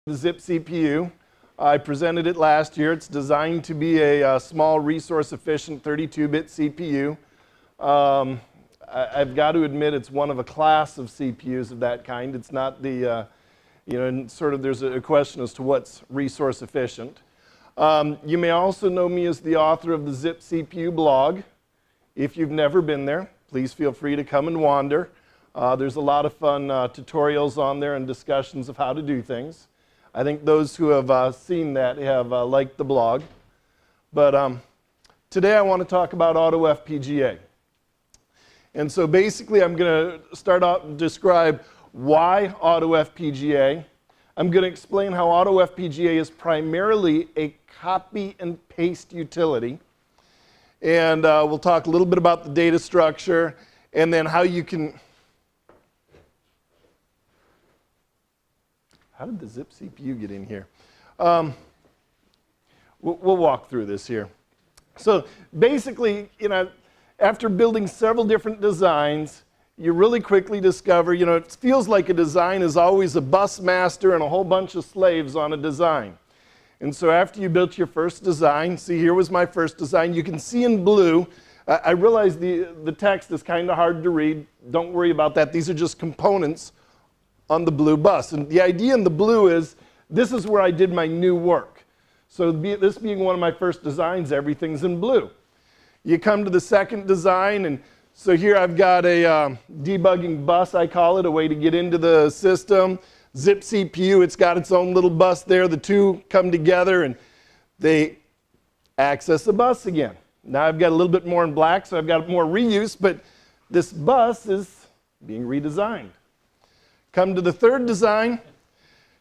The ZIP CPU. I presented it last year. It's designed to be a small, resource-efficient 32-bit CPU. I've got to admit it's one of a class of CPUs of that kind. It's not the, and sort of there's a question as to what's resource-efficient. You may also know me as the author of the ZIP CPU blog. If you've never been there, please feel free to come and wander. There's a lot of fun tutorials on there and discussions of how to do things. I think those who have seen that have liked the blog. But today I want to talk about AutoFPGA. And so basically I'm going to start out and describe why AutoFPGA. I'm going to explain how AutoFPGA is primarily a copy and paste utility. And we'll talk a little bit about the data structure and then how you can... How did the ZIP CPU get in here? We'll walk through this here. So basically, after building several different designs, you really quickly discover, it feels like a design is always a bus master and a whole bunch of slaves on a design. And so after you built your first design, see, here was my first design. You can see in blue, I realize the text is kind of hard to read. Don't worry about that. These are just components on the blue bus. And the idea in the blue is, this is where I did my new work. So this being one of my first designs, everything's in blue. You come to the second design, and so here I've got a debugging bus, I call it, a way to get into the system. ZIP CPU, it's got its own little bus there. The two come together, and they access the bus again. Now I've got a little bit more in black, so I've got more reuse, but this bus is being redesigned. Come to the third design,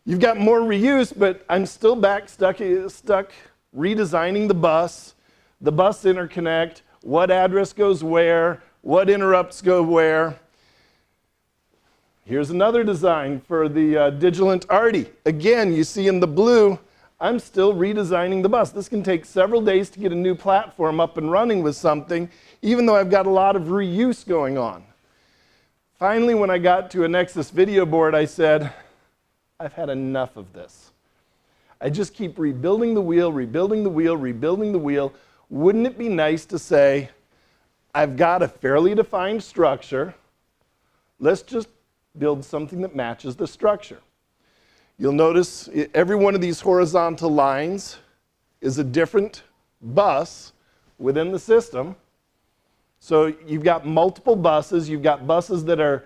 you've got more reuse, but I'm still stuck redesigning the bus interconnect, what address goes where, what interrupts go where. Here's another design for the Digilent Arty. Again, you see in the blue, I'm still redesigning the bus. This can take several days to get a new platform up and running with something, even though I've got a lot of reuse going on. Finally, when I got to a Nexys video board, I said, I've had enough of this. I just keep rebuilding the wheel, rebuilding the wheel, rebuilding the wheel. Wouldn't it be nice to say, I've got a fairly defined structure. Let's just build something that matches the structure. You'll notice every one of these horizontal lines is a different bus within the system. So you've got multiple buses. You've got buses that are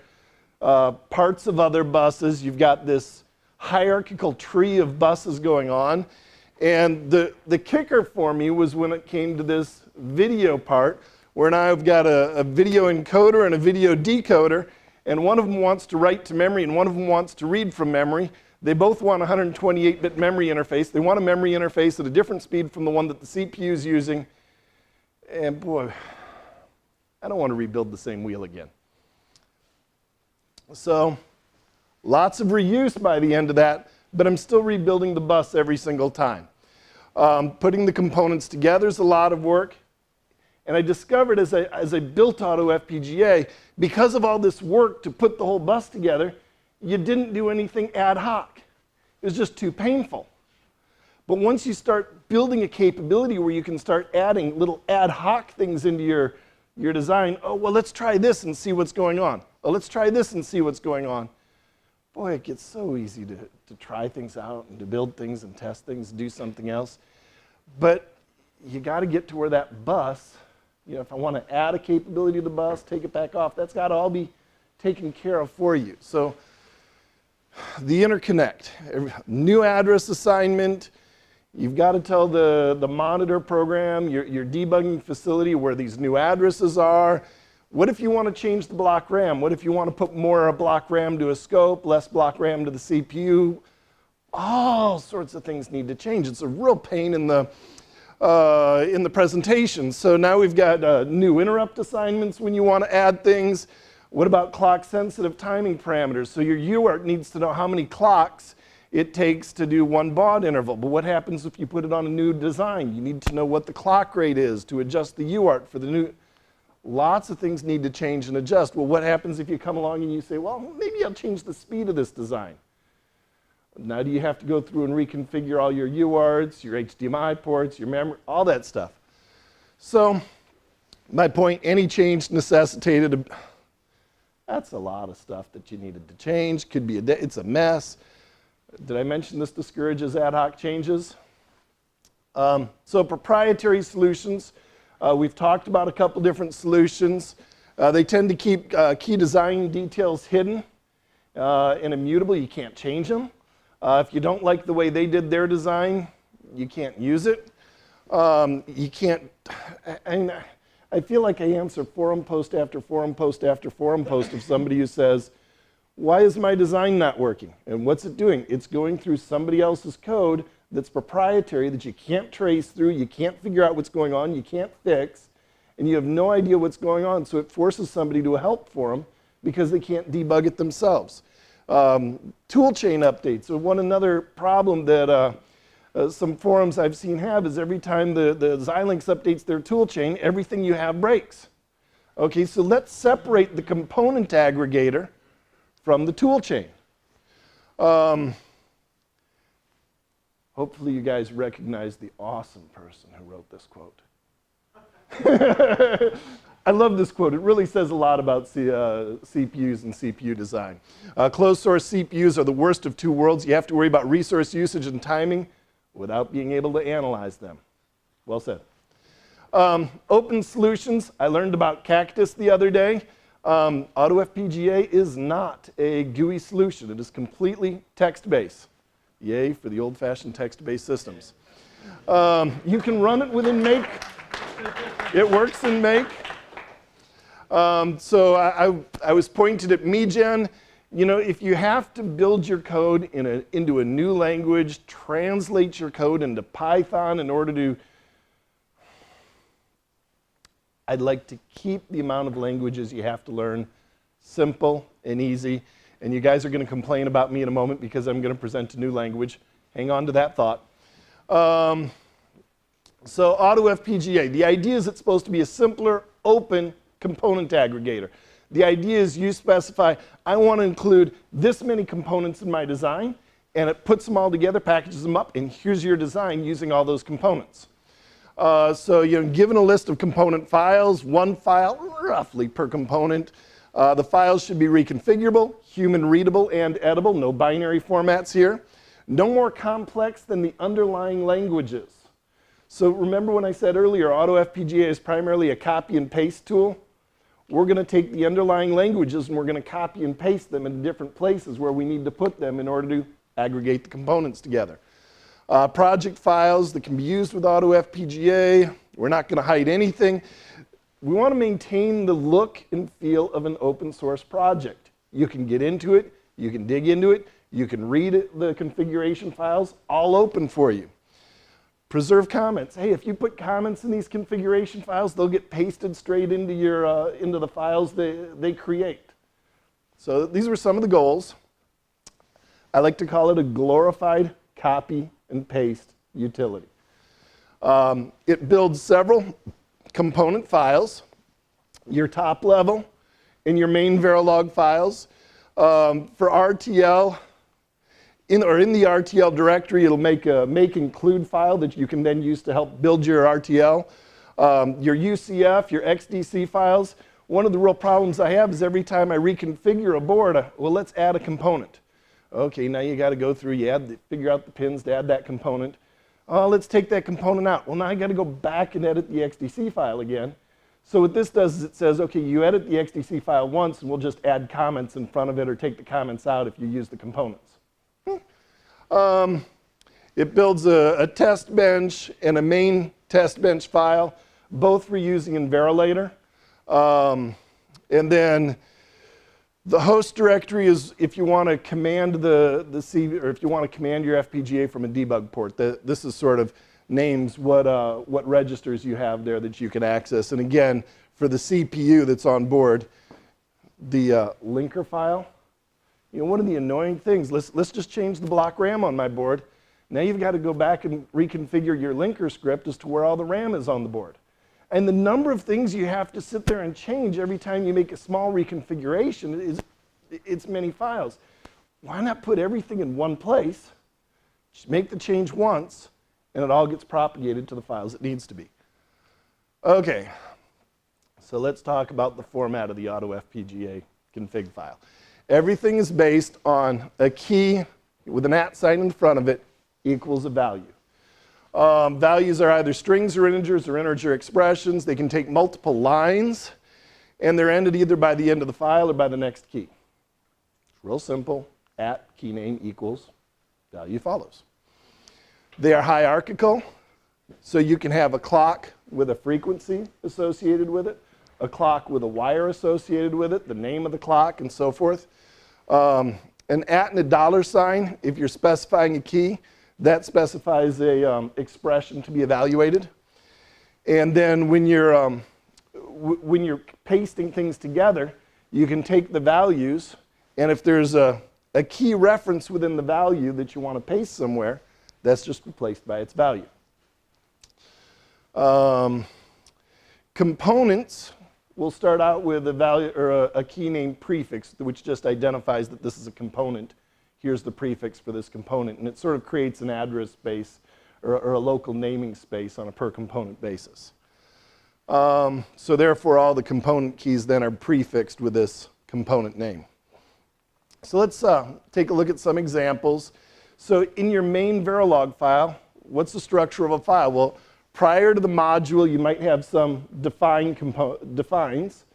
parts of other buses. You've got this hierarchical tree of buses going on. And the kicker for me was when it came to this video part, where now I've got a video encoder and a video decoder, and one of them wants to write to memory and one of them wants to read from memory. They both want a 128-bit memory interface. They want a memory interface at a different speed from the one that the CPU is using. And boy, I don't want to rebuild the same wheel again. So lots of reuse by the end of that, but I'm still rebuilding the bus every single time. Putting the components together is a lot of work. And I discovered as I built AutoFPGA, because of all this work to put the whole bus together, you didn't do anything ad hoc. It was just too painful. But once you start building a capability where you can start adding little ad hoc things into your design, oh, well, let's try this and see what's going on. Oh, let's try this and see what's going on. Boy, it gets so easy to try things out and to build things and test things, do something else. But you got to get to where that bus, if I want to add a capability to the bus, take it back off, that's got to all be taken care of for you. So the interconnect, new address assignment, you've got to tell the monitor program, your debugging facility, where these new addresses are. What if you want to change the block RAM? What if you want to put more block RAM to a scope, less block RAM to the CPU? All sorts of things need to change. It's a real pain in the presentation. So now we've got new interrupt assignments when you want to add things. What about clock-sensitive timing parameters? So your UART needs to know how many clocks it takes to do one baud interval. But what happens if you put it on a new design? You need to know what the clock rate is to adjust the UART for the new. Lots of things need to change and adjust. Well, what happens if you come along and you say, well, maybe I'll change the speed of this design? Now do you have to go through and reconfigure all your UARTs, your HDMI ports, your memory, all that stuff. So my point, any change necessitated, that's a lot of stuff that you needed to change. Could be it's a mess. Did I mention this discourages ad hoc changes? So proprietary solutions, we've talked about a couple different solutions. They tend to keep key design details hidden and immutable. You can't change them. If you don't like the way they did their design, you can't use it. You can't, I feel like I answer forum post after forum post after forum post of somebody who says, why is my design not working? And what's it doing? It's going through somebody else's code that's proprietary that you can't trace through, you can't figure out what's going on, you can't fix, and you have no idea what's going on, so it forces somebody to help for them because they can't debug it themselves. Tool chain updates. So another problem that some forums I've seen have is every time the Xilinx updates their tool chain, everything you have breaks. Okay, so let's separate the component aggregator from the tool chain. Hopefully you guys recognize the awesome person who wrote this quote. I love this quote. It really says a lot about CPUs and CPU design. Closed source CPUs are the worst of two worlds. You have to worry about resource usage and timing without being able to analyze them. Well said. Open solutions. I learned about Cactus the other day. AutoFPGA is not a GUI solution. It is completely text-based. Yay for the old-fashioned text-based systems. You can run it within Make. It works in Make. So I was pointed at MeGen. You know, if you have to build your code into a new language, translate your code into Python in order to, I'd like to keep the amount of languages you have to learn simple and easy. And you guys are going to complain about me in a moment because I'm going to present a new language. Hang on to that thought. So AutoFPGA, the idea is it's supposed to be a simpler, open component aggregator. The idea is you specify, I want to include this many components in my design, and it puts them all together, packages them up, and here's your design using all those components. So you're given a list of component files, one file roughly per component. The files should be reconfigurable, human readable, and editable. No binary formats here. No more complex than the underlying languages. So remember when I said earlier, AutoFPGA is primarily a copy and paste tool? We're going to take the underlying languages and we're going to copy and paste them in different places where we need to put them in order to aggregate the components together. Project files that can be used with AutoFPGA. We're not going to hide anything. We want to maintain the look and feel of an open source project. You can get into it, you can dig into it, you can read it, the configuration files, all open for you. Preserve comments. Hey, if you put comments in these configuration files, they'll get pasted straight into your into the files they create. So these were some of the goals. I like to call it a glorified copy and paste utility. It builds several component files, your top level, and your main Verilog files. For RTL, in the RTL directory, it'll make a make include file that you can then use to help build your RTL. Your UCF, your XDC files. One of the real problems I have is every time I reconfigure a board, well, let's add a component. Okay, now you got to go through, figure out the pins to add that component. Oh, let's take that component out. Well, now I got to go back and edit the XDC file again. So what this does is it says, okay, you edit the XDC file once, and we'll just add comments in front of it or take the comments out if you use the components. It builds a test bench and a main test bench file, both for using in Verilator. And then the host directory is if you want to command or if you want to command your FPGA from a debug port. This is sort of names what registers you have there that you can access. And again, for the CPU that's on board, the linker file. You know, one of the annoying things, let's just change the block RAM on my board. Now you've got to go back and reconfigure your linker script as to where all the RAM is on the board. And the number of things you have to sit there and change every time you make a small reconfiguration it's many files. why not put everything in one place, make the change once, and it all gets propagated to the files it needs to be. Okay, so let's talk about the format of the AutoFPGA config file. Everything is based on a key with an @ sign in front of it equals a value. Values are either strings or integer expressions. They can take multiple lines, and they're ended either by the end of the file or by the next key. It's real simple. @ key name equals value follows. They are hierarchical, so you can have a clock with a frequency associated with it, a clock with a wire associated with it, the name of the clock, and so forth. An @ and a $sign, if you're specifying a key, that specifies a expression to be evaluated. And then when you're pasting things together, you can take the values, and if there's a key reference within the value that you want to paste somewhere, that's just replaced by its value. Components will start out with a value or a key name prefix, which just identifies that this is a component. Here's the prefix for this component, and it sort of creates an address space or a local naming space on a per component basis. So therefore, all the component keys then are prefixed with this component name. So let's take a look at some examples. So in your main Verilog file, what's the structure of a file? Well, prior to the module, you might have some defines.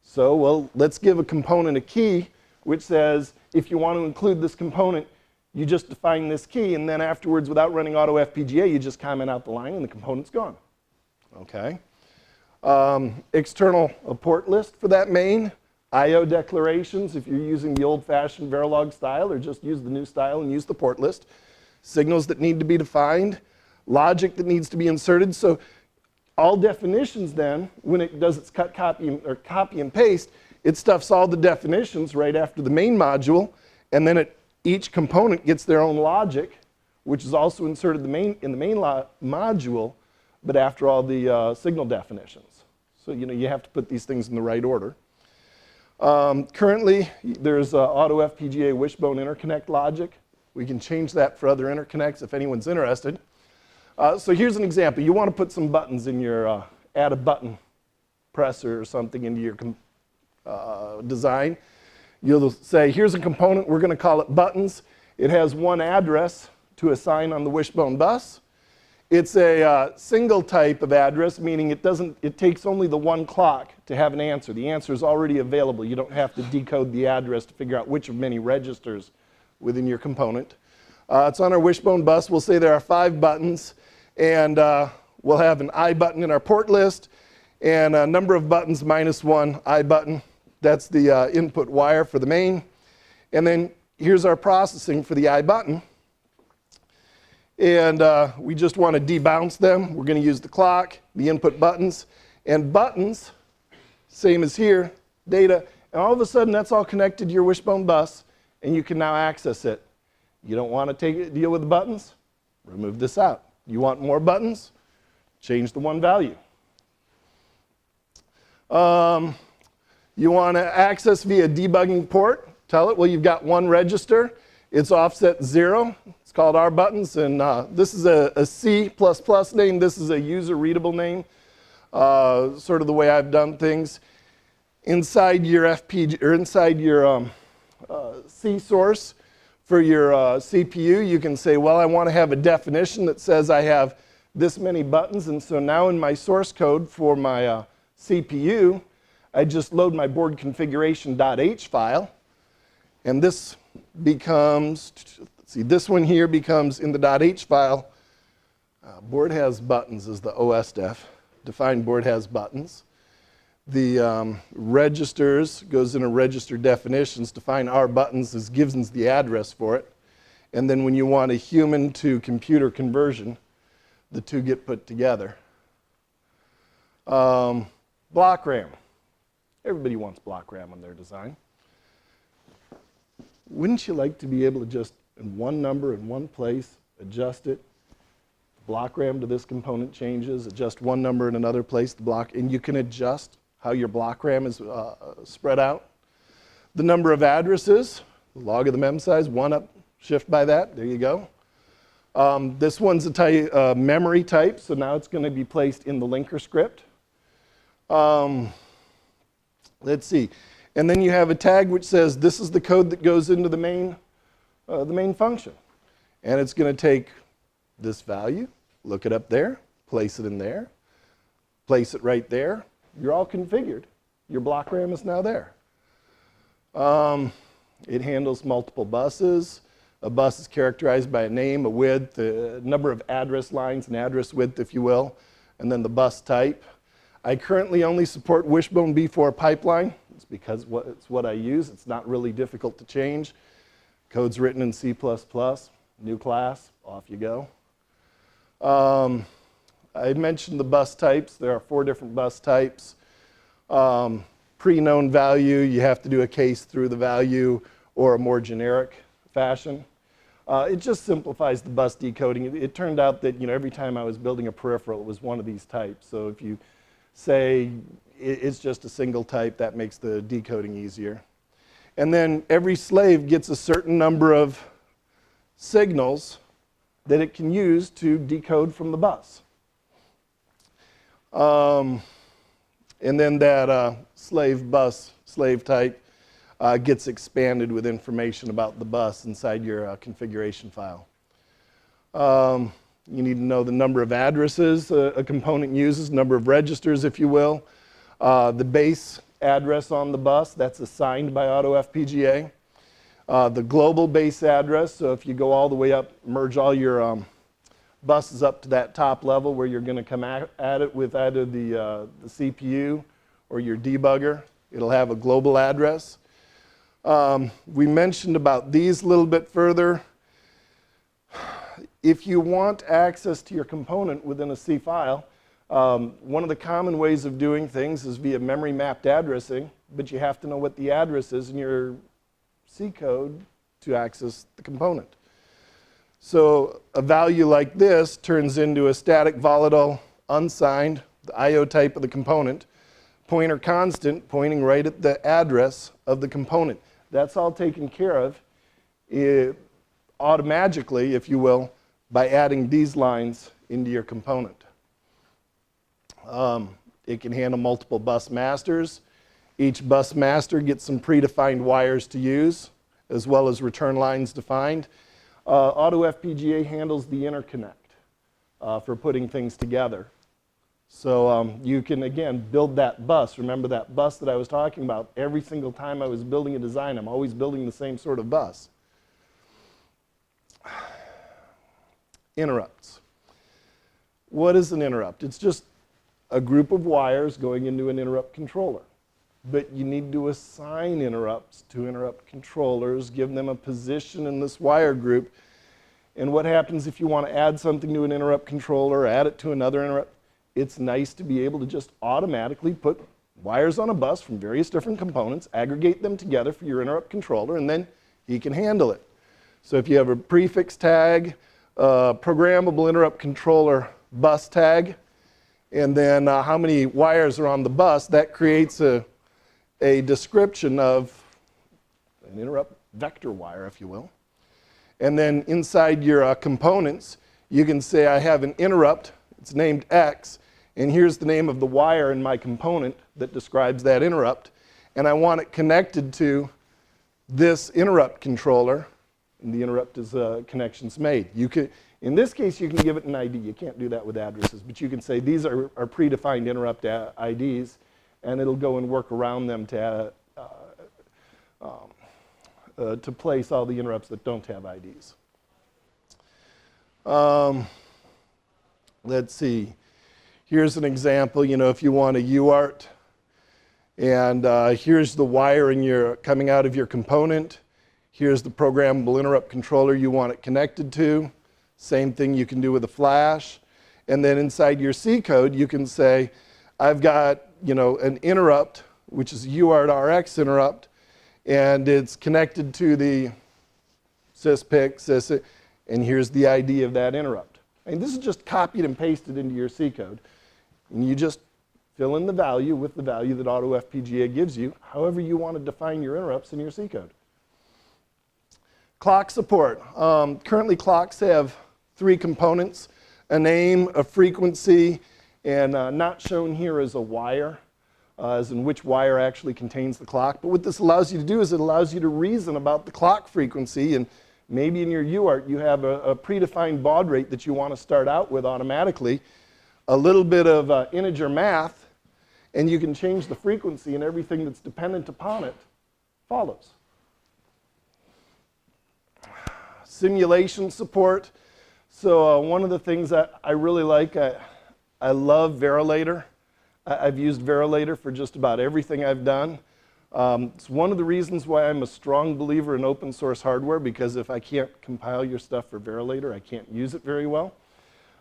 So, well, let's give a component a key, which says, if you want to include this component, you just define this key, and then afterwards, without running AutoFPGA, you just comment out the line, and the component's gone. Okay. External port list for that main. I/O declarations, if you're using the old-fashioned Verilog style, or just use the new style and use the port list. Signals that need to be defined. Logic that needs to be inserted. So all definitions then, when it does its cut, copy, and paste, it stuffs all the definitions right after the main module, and then each component gets their own logic, which is also inserted in the main module, but after all the signal definitions. So you have to put these things in the right order. Currently, there's AutoFPGA Wishbone interconnect logic. We can change that for other interconnects if anyone's interested. So here's an example. You want to put some buttons in your, add a button presser or something into your design. You'll say, here's a component, we're going to call it buttons. It has one address to assign on the Wishbone bus. It's a single type of address, meaning it takes only the one clock to have an answer. The answer is already available. You don't have to decode the address to figure out which of many registers within your component. It's on our Wishbone bus. We'll say there are 5 buttons, and we'll have an I button in our port list, and a number of buttons -1 I button. That's the input wire for the main. And then here's our processing for the I button. And we just want to debounce them. We're going to use the clock, the input buttons, and buttons, same as here, data. And all of a sudden, that's all connected to your Wishbone bus, and you can now access it. You don't want to deal with the buttons? Remove this out. You want more buttons? Change the one value. You want to access via debugging port? Tell it, well, you've got one register. It's offset 0. It's called R buttons, and this is a C++ name. This is a user-readable name, sort of the way I've done things. Inside your FPGA, or inside your C source for your CPU, you can say, well, I want to have a definition that says I have this many buttons, and so now in my source code for my CPU, I just load my board configuration.h file, and this becomes, let's see, this one here becomes in the .h file, board has buttons is the OS define board has buttons. The registers goes into register definitions, define R buttons as gives the address for it. And then when you want a human to computer conversion, the two get put together. Block RAM. Everybody wants block RAM on their design. Wouldn't you like to be able to just, in one number, in one place, adjust it? Block RAM to this component changes, adjust one number in another place, the block, and you can adjust how your block RAM is spread out. The number of addresses, log of the mem size, 1 up, shift by that, there you go. This one's a memory type, so now it's going to be placed in the linker script. Let's see. And then you have a tag which says this is the code that goes into the main function. And it's going to take this value, look it up there, place it in there, place it right there. You're all configured. Your block RAM is now there. It handles multiple buses. A bus is characterized by a name, a width, a number of address lines, an address width, if you will, and then the bus type. I currently only support Wishbone B4 pipeline. It's because it's what I use. It's not really difficult to change. Code's written in C++, new class, off you go. I mentioned the bus types. There are 4 different bus types. Pre-known value, you have to do a case through the value or a more generic fashion. It just simplifies the bus decoding. It turned out that every time I was building a peripheral, it was one of these types. So if you say it's just a single type, that makes the decoding easier. And then every slave gets a certain number of signals that it can use to decode from the bus. And then that slave type gets expanded with information about the bus inside your configuration file. You need to know the number of addresses a component uses, number of registers, if you will. The base address on the bus, that's assigned by AutoFPGA. The global base address, so if you go all the way up, merge all your buses up to that top level where you're going to come at it with either the CPU or your debugger, it'll have a global address. We mentioned about these a little bit further. If you want access to your component within a C file, one of the common ways of doing things is via memory mapped addressing, but you have to know what the address is in your C code to access the component. So a value like this turns into a static volatile unsigned, the IO type of the component, pointer constant pointing right at the address of the component. That's all taken care of automatically, if you will, by adding these lines into your component. It can handle multiple bus masters. Each bus master gets some predefined wires to use, as well as return lines defined. AutoFPGA handles the interconnect for putting things together. So you can, again, build that bus. Remember that bus that I was talking about? Every single time I was building a design, I'm always building the same sort of bus. Interrupts. What is an interrupt? It's just a group of wires going into an interrupt controller. But you need to assign interrupts to interrupt controllers, give them a position in this wire group. And what happens if you want to add something to an interrupt controller, add it to another interrupt? It's nice to be able to just automatically put wires on a bus from various different components, aggregate them together for your interrupt controller, and then he can handle it. So if you have a prefix tag, programmable interrupt controller bus tag, and then how many wires are on the bus, that creates a description of an interrupt vector wire, if you will. And then inside your components, you can say I have an interrupt, it's named X, and here's the name of the wire in my component that describes that interrupt, and I want it connected to this interrupt controller, and the interrupt is connections made. You can, in this case, you can give it an ID. You can't do that with addresses, but you can say these are predefined interrupt IDs, and it'll go and work around them to place all the interrupts that don't have IDs. Let's see. Here's an example. If you want a UART, and here's the wire coming out of your component. Here's the programmable interrupt controller you want it connected to. Same thing you can do with a flash. And then inside your C code, you can say, I've got an interrupt, which is a UART RX interrupt, and it's connected to the syspic, and here's the ID of that interrupt. And this is just copied and pasted into your C code. And you just fill in the value with the value that AutoFPGA gives you, however you want to define your interrupts in your C code. Clock support. Currently clocks have 3 components: a name, a frequency, and not shown here is a wire, as in which wire actually contains the clock. But what this allows you to do is it allows you to reason about the clock frequency, and maybe in your UART you have a predefined baud rate that you want to start out with automatically, a little bit of integer math, and you can change the frequency, and everything that's dependent upon it follows. Simulation support. So one of the things that I really like, I love Verilator. I've used Verilator for just about everything I've done. It's one of the reasons why I'm a strong believer in open source hardware, because if I can't compile your stuff for Verilator, I can't use it very well.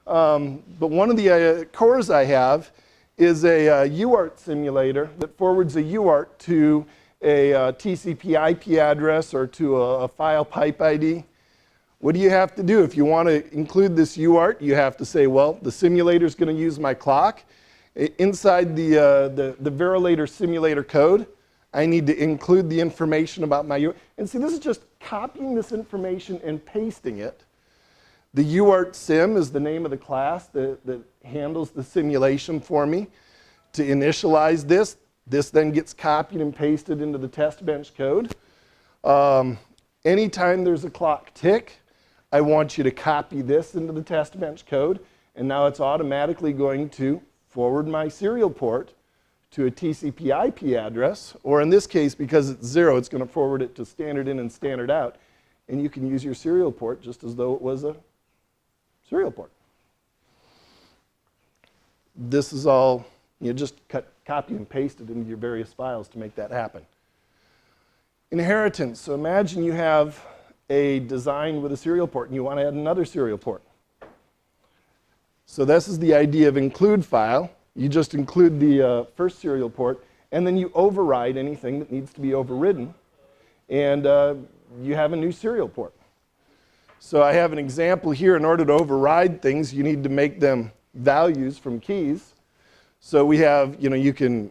But one of the cores I have is a UART simulator that forwards a UART to a TCP IP address or to a file pipe ID. What do you have to do? If you want to include this UART, you have to say, well, the simulator is going to use my clock. Inside the Verilator simulator code, I need to include the information about my UART. And see, this is just copying this information and pasting it. The UART sim is the name of the class that handles the simulation for me. To initialize this, this then gets copied and pasted into the test bench code. Anytime there's a clock tick, I want you to copy this into the test bench code, and now it's automatically going to forward my serial port to a TCP IP address, or in this case, because it's 0, it's going to forward it to standard in and standard out, and you can use your serial port just as though it was a serial port. This is all, just copy and paste it into your various files to make that happen. Inheritance. So imagine you have a design with a serial port and you want to add another serial port. So this is the idea of include file. You just include the first serial port, and then you override anything that needs to be overridden, and you have a new serial port. So I have an example here. In order to override things, you need to make them values from keys. So we have, you can,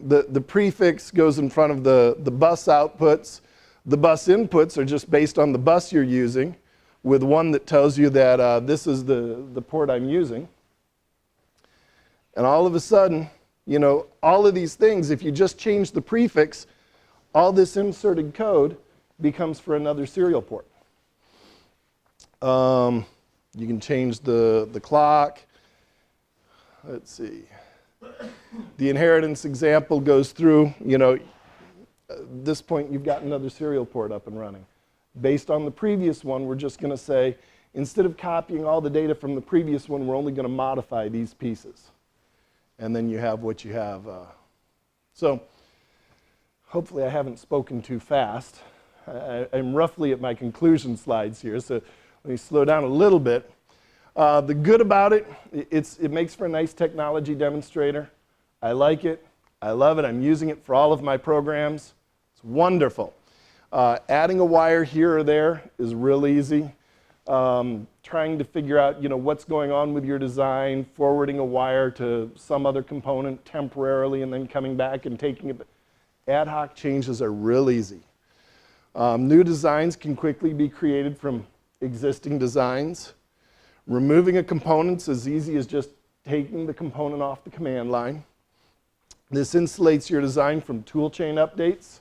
the prefix goes in front of the bus outputs. The bus inputs are just based on the bus you're using, with one that tells you that this is the port I'm using. And all of a sudden, all of these things, if you just change the prefix, all this inserted code becomes for another serial port. You can change the clock. Let's see. The inheritance example goes through, at this point you've got another serial port up and running. Based on the previous one, we're just going to say, instead of copying all the data from the previous one, we're only going to modify these pieces. And then you have what you have. So hopefully I haven't spoken too fast. I'm roughly at my conclusion slides here, so let me slow down a little bit. The good about it, it makes for a nice technology demonstrator. I like it. I love it. I'm using it for all of my programs. It's wonderful. Adding a wire here or there is real easy. Trying to figure out, what's going on with your design, forwarding a wire to some other component temporarily, and then coming back and taking it. Ad hoc changes are real easy. New designs can quickly be created from existing designs. Removing a component is as easy as just taking the component off the command line. This insulates your design from toolchain updates.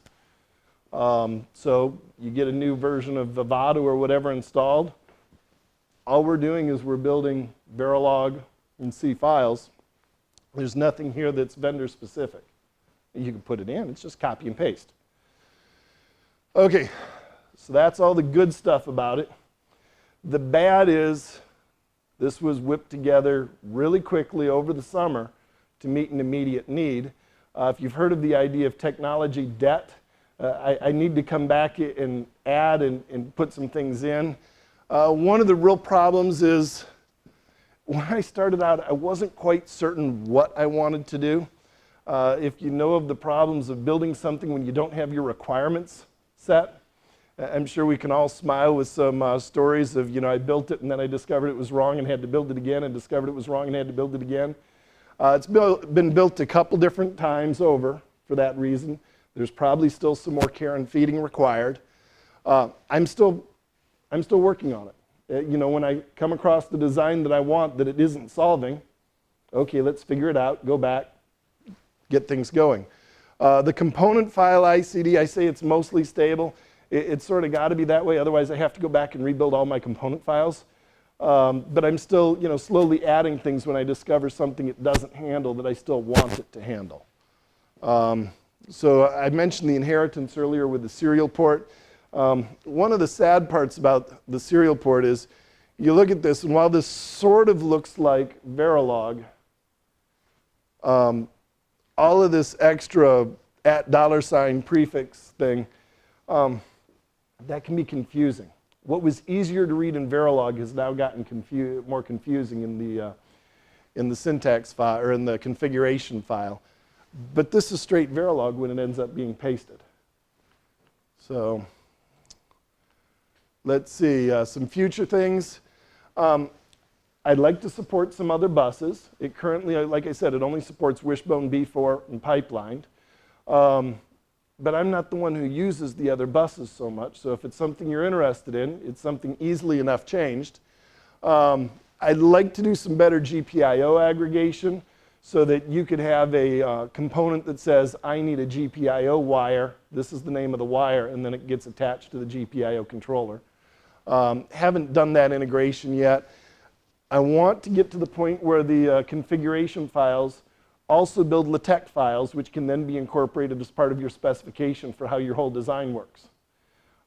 So you get a new version of Vivado or whatever installed. All we're doing is we're building Verilog and C files. There's nothing here that's vendor specific. You can put it in. It's just copy and paste. Okay, so that's all the good stuff about it. The bad is this was whipped together really quickly over the summer to meet an immediate need. If you've heard of the idea of technology debt, I need to come back and add and put some things in. One of the real problems is when I started out, I wasn't quite certain what I wanted to do. If you know of the problems of building something when you don't have your requirements set, I'm sure we can all smile with some stories of, I built it and then I discovered it was wrong and had to build it again, and discovered it was wrong and had to build it again. It's been built a couple different times over for that reason. There's probably still some more care and feeding required. I'm still working on it. You know, when I come across the design that I want that it isn't solving, okay, let's figure it out, go back, get things going. The component file ICD, I say it's mostly stable. It's sort of got to be that way, otherwise I have to go back and rebuild all my component files. But I'm still, you know, slowly adding things when I discover something it doesn't handle that I still want it to handle. So I mentioned the inheritance earlier with the serial port. One of the sad parts about the serial port is you look at this, and while this sort of looks like Verilog, all of this extra @ prefix thing, that can be confusing. What was easier to read in Verilog has now gotten more confusing in the syntax file or in the configuration file. But this is straight Verilog when it ends up being pasted. So let's see, some future things. I'd like to support some other buses. It currently, like I said, it only supports Wishbone B4 and pipelined. But I'm not the one who uses the other buses so much, so if it's something you're interested in, it's something easily enough changed. I'd like to do some better GPIO aggregation so that you could have a component that says, I need a GPIO wire, this is the name of the wire, and then it gets attached to the GPIO controller. Haven't done that integration yet. I want to get to the point where the configuration files also build LaTeX files, which can then be incorporated as part of your specification for how your whole design works.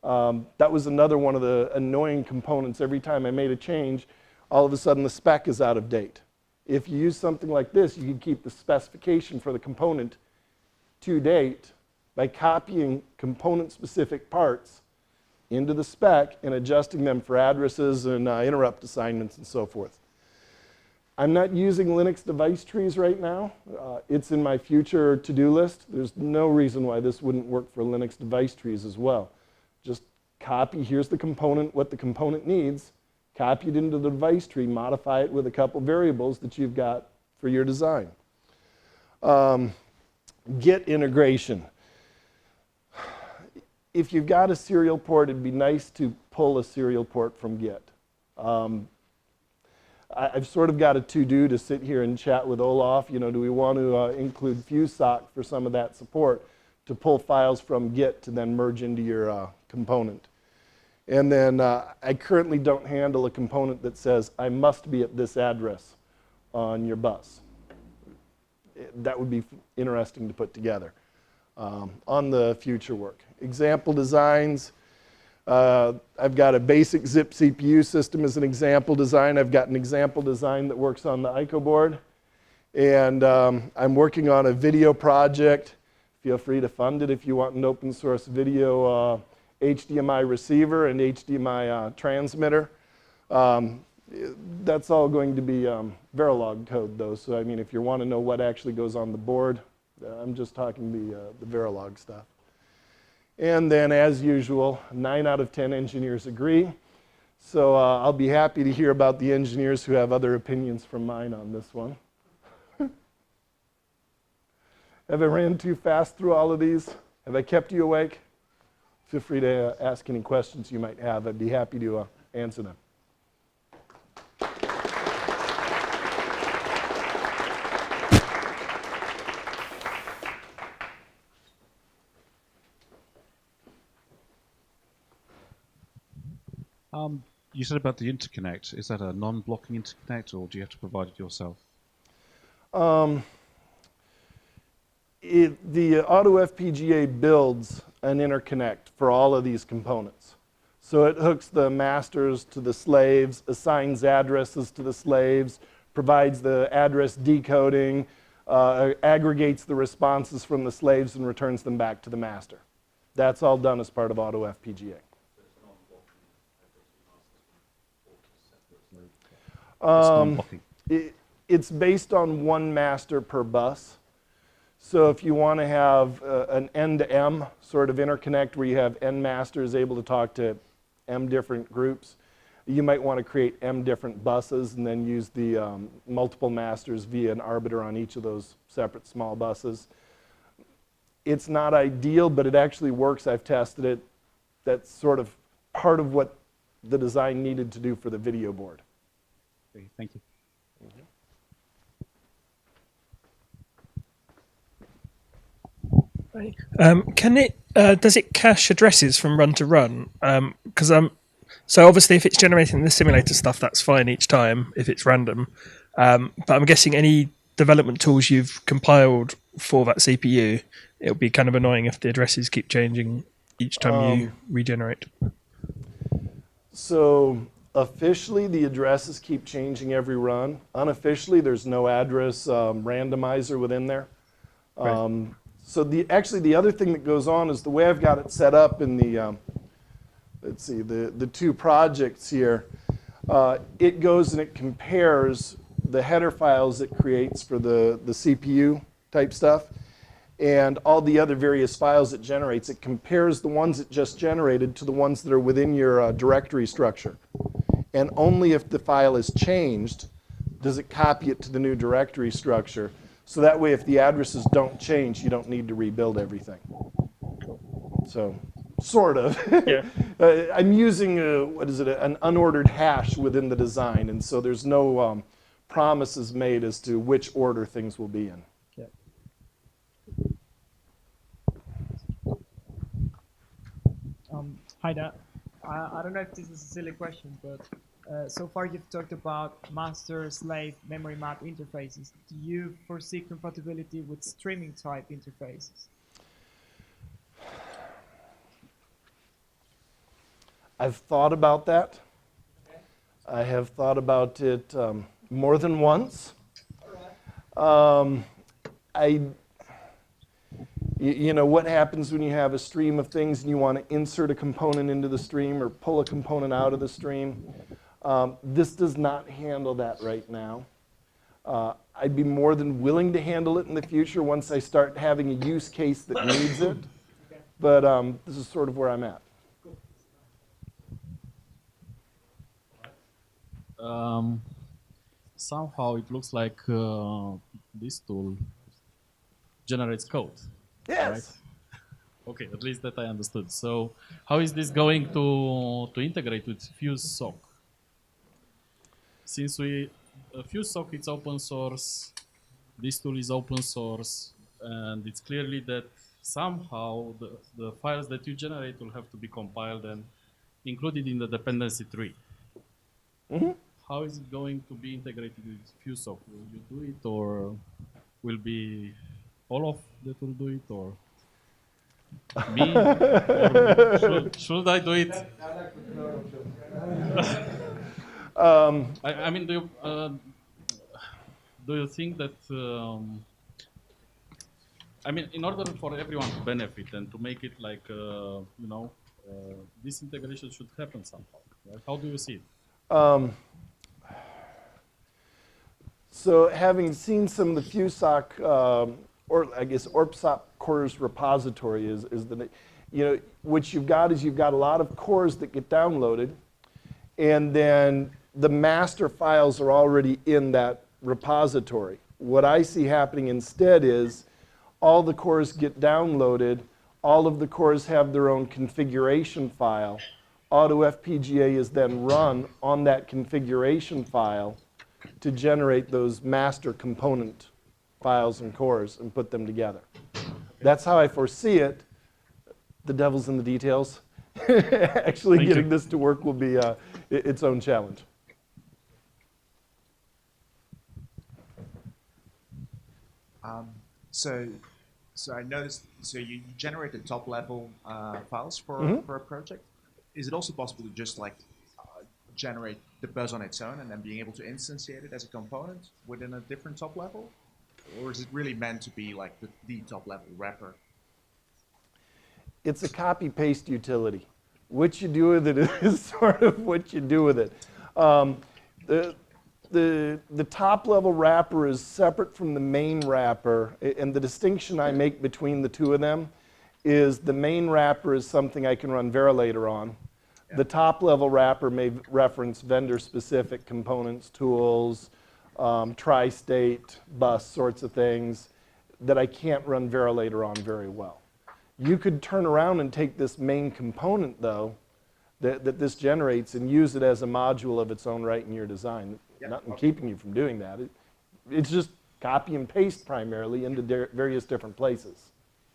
That was another one of the annoying components. Every time I made a change, all of a sudden the spec is out of date. If you use something like this, you can keep the specification for the component to date by copying component-specific parts into the spec and adjusting them for addresses and interrupt assignments and so forth. I'm not using Linux device trees right now. It's in my future to-do list. There's no reason why this wouldn't work for Linux device trees as well. Just copy, here's the component, what the component needs, copy it into the device tree, modify it with a couple variables that you've got for your design. Git integration. If you've got a serial port, it'd be nice to pull a serial port from Git. I've sort of got a to-do to sit here and chat with Olaf. You know, do we want to include FuseSock for some of that support to pull files from Git to then merge into your component? And then I currently don't handle a component that says, I must be at this address on your bus. That would be interesting to put together on the future work. Example designs. I've got a basic zip CPU system as an example design. I've got an example design that works on the ICO board. And I'm working on a video project. Feel free to fund it if you want an open source video HDMI receiver and HDMI transmitter. That's all going to be Verilog code though. So I mean, if you want to know what actually goes on the board, I'm just talking the Verilog stuff. And then, as usual, 9 out of 10 engineers agree. So I'll be happy to hear about the engineers who have other opinions from mine on this one. Have I ran too fast through all of these? Have I kept you awake? Feel free to ask any questions you might have. I'd be happy to answer them. You said about the interconnect. Is that a non-blocking interconnect, or do you have to provide it yourself? The AutoFPGA builds an interconnect for all of these components. So it hooks the masters to the slaves, assigns addresses to the slaves, provides the address decoding, aggregates the responses from the slaves, and returns them back to the master. That's all done as part of AutoFPGA. It's based on one master per bus. So if you want to have an N-to-M sort of interconnect where you have N masters able to talk to M different groups, you might want to create M different buses and then use the multiple masters via an arbiter on each of those separate small buses. It's not ideal, but it actually works. I've tested it. that's sort of part of what the design needed to do for the video board. Okay, thank you. Does it cache addresses from run to run? Because so obviously if it's generating the simulator stuff, that's fine each time if it's random. But I'm guessing any development tools you've compiled for that CPU, it'll be kind of annoying if the addresses keep changing each time you regenerate. So officially, the addresses keep changing every run. Unofficially, there's no address randomizer within there. Right. So actually the other thing that goes on is the way I've got it set up in the, let's see, the two projects here, it goes and it compares the header files it creates for the CPU type stuff and all the other various files it generates. It compares the ones it just generated to the ones that are within your directory structure. And only if the file is changed does it copy it to the new directory structure. So that way, if the addresses don't change, you don't need to rebuild everything. So, sort of. Yeah. I'm using, an unordered hash within the design, and so there's no promises made as to which order things will be in. Yeah. Hi there. I don't know if this is a silly question, but so far you've talked about master-slave memory map interfaces. Do you foresee compatibility with streaming type interfaces? I've thought about that. Okay. I have thought about it more than once. You know, what happens when you have a stream of things and you want to insert a component into the stream or pull a component out of the stream? This does not handle that right now. I'd be more than willing to handle it in the future once I start having a use case that needs it. Okay. But this is sort of where I'm at. Somehow it looks like this tool generates code. Yes. Right? Okay, at least that I understood. So how is this going to integrate with FuseSock? Since FuseSock is open source, this tool is open source, and it's clearly that somehow the files that you generate will have to be compiled and included in the dependency tree. Mm-hmm. How is it going to be integrated with FuseSock? Will you do it, or will be Olaf that will do it, or me? Or should I do it? I mean, do you think that? I mean, in order for everyone to benefit and to make it like this integration should happen somehow. Right? How do you see it? So having seen some of the FuseSock, or I guess ORConf cores repository is the, what you've got is you've got a lot of cores that get downloaded, and then the master files are already in that repository. What I see happening instead is all the cores get downloaded, all of the cores have their own configuration file. AutoFPGA is then run on that configuration file to generate those master component files and cores and put them together. That's how I foresee it. The devil's in the details. Actually getting this to work will be its own challenge. So I noticed, so you generate the top level files for a project. Is it also possible to just like generate the bus on its own and then being able to instantiate it as a component within a different top level? Or is it really meant to be like the top level wrapper? It's a copy-paste utility. What you do with it is sort of what you do with it. The top-level wrapper is separate from the main wrapper, and the distinction I make between the two of them is the main wrapper is something I can run Verilator on. Yeah. The top-level wrapper may reference vendor-specific components, tools, tri-state, bus sorts of things that I can't run Verilator on very well. You could turn around and take this main component, though, that this generates and use it as a module of its own right in your design. Yeah. Nothing keeping you from doing that. It's just copy and paste primarily into various different places.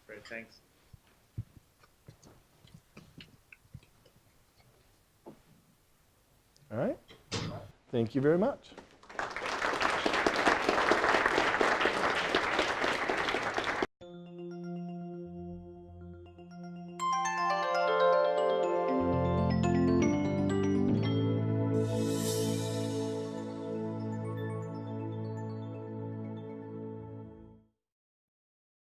Great, thanks. All right? Thank you very much.